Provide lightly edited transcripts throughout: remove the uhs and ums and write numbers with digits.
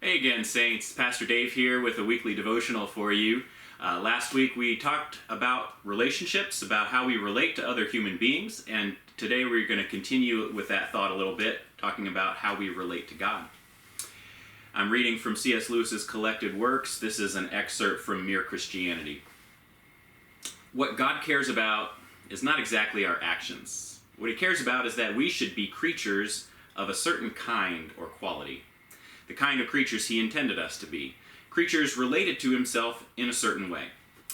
Hey again, Saints. Pastor Dave here with a weekly devotional for you. Last week we talked about relationships, about how we relate to other human beings, and today we're going to continue with that thought a little bit, talking about how we relate to God. I'm reading from C.S. Lewis's collected works. This is an excerpt from Mere Christianity. What God cares about is not exactly our actions. What he cares about is that we should be creatures of a certain kind or quality. The kind of creatures he intended us to be. Creatures related to himself in a certain way.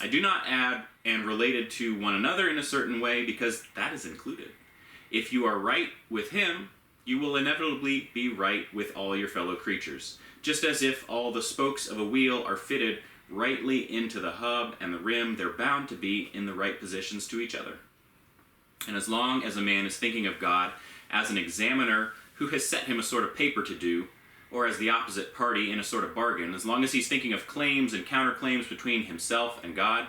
I do not add and related to one another in a certain way because that is included. If you are right with him, you will inevitably be right with all your fellow creatures. Just as if all the spokes of a wheel are fitted rightly into the hub and the rim, they're bound to be in the right positions to each other. And as long as a man is thinking of God as an examiner who has set him a sort of paper to do, or as the opposite party in a sort of bargain, as long as he's thinking of claims and counterclaims between himself and God,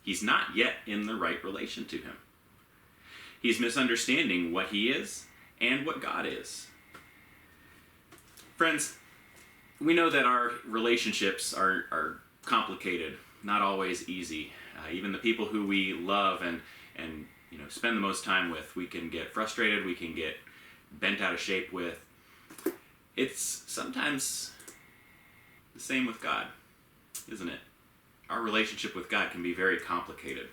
he's not yet in the right relation to him. He's misunderstanding what he is and what God is. Friends, we know that our relationships are complicated, not always easy. Even the people who we love and spend the most time with, we can get frustrated, we can get bent out of shape with. It's sometimes the same with God, isn't it? Our relationship with God can be very complicated.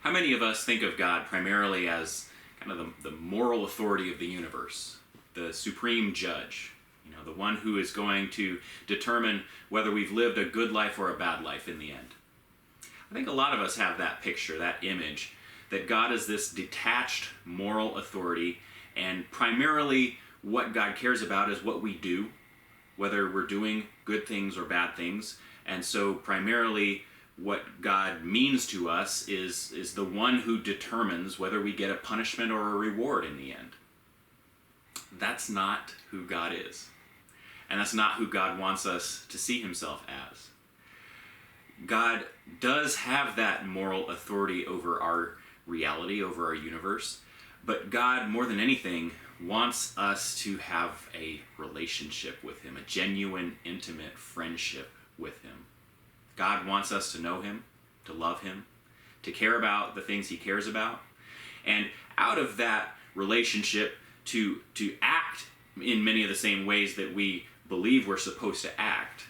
How many of us think of God primarily as kind of the moral authority of the universe, the supreme judge, the one who is going to determine whether we've lived a good life or a bad life in the end? I think a lot of us have that picture, that image, that God is this detached moral authority, and primarily what God cares about is what we do, whether we're doing good things or bad things. And so primarily what God means to us is the one who determines whether we get a punishment or a reward in the end. That's not who God is. And that's not who God wants us to see himself as. God does have that moral authority over our reality, over our universe, but God, more than anything, wants us to have a relationship with him, a genuine, intimate friendship with him. God wants us to know him, to love him, to care about the things he cares about, and out of that relationship to act in many of the same ways that we believe we're supposed to act,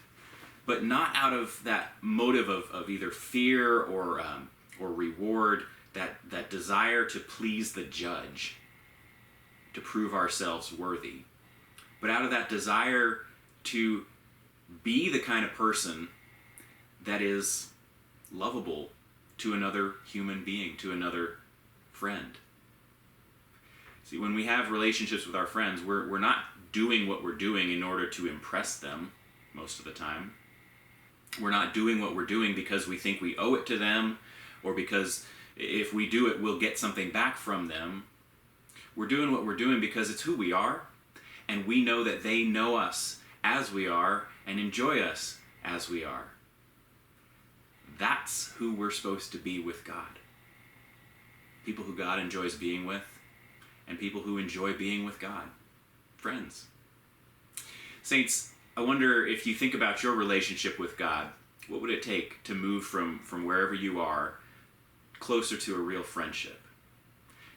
but not out of that motive of either fear or reward, that desire to please the judge, to prove ourselves worthy, but out of that desire to be the kind of person that is lovable to another human being, to another friend. See, when we have relationships with our friends, we're not doing what we're doing in order to impress them most of the time. We're not doing what we're doing because we think we owe it to them, or because if we do it, we'll get something back from them. We're doing what we're doing because it's who we are, and we know that they know us as we are and enjoy us as we are. That's who we're supposed to be with God. People who God enjoys being with, and people who enjoy being with God. Friends. Saints, I wonder if you think about your relationship with God, what would it take to move from wherever you are closer to a real friendship?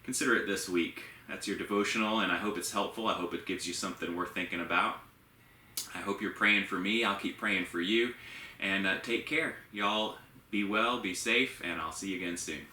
Consider it this week. That's your devotional, and I hope it's helpful. I hope it gives you something worth thinking about. I hope you're praying for me. I'll keep praying for you. And take care. Y'all be well, be safe, and I'll see you again soon.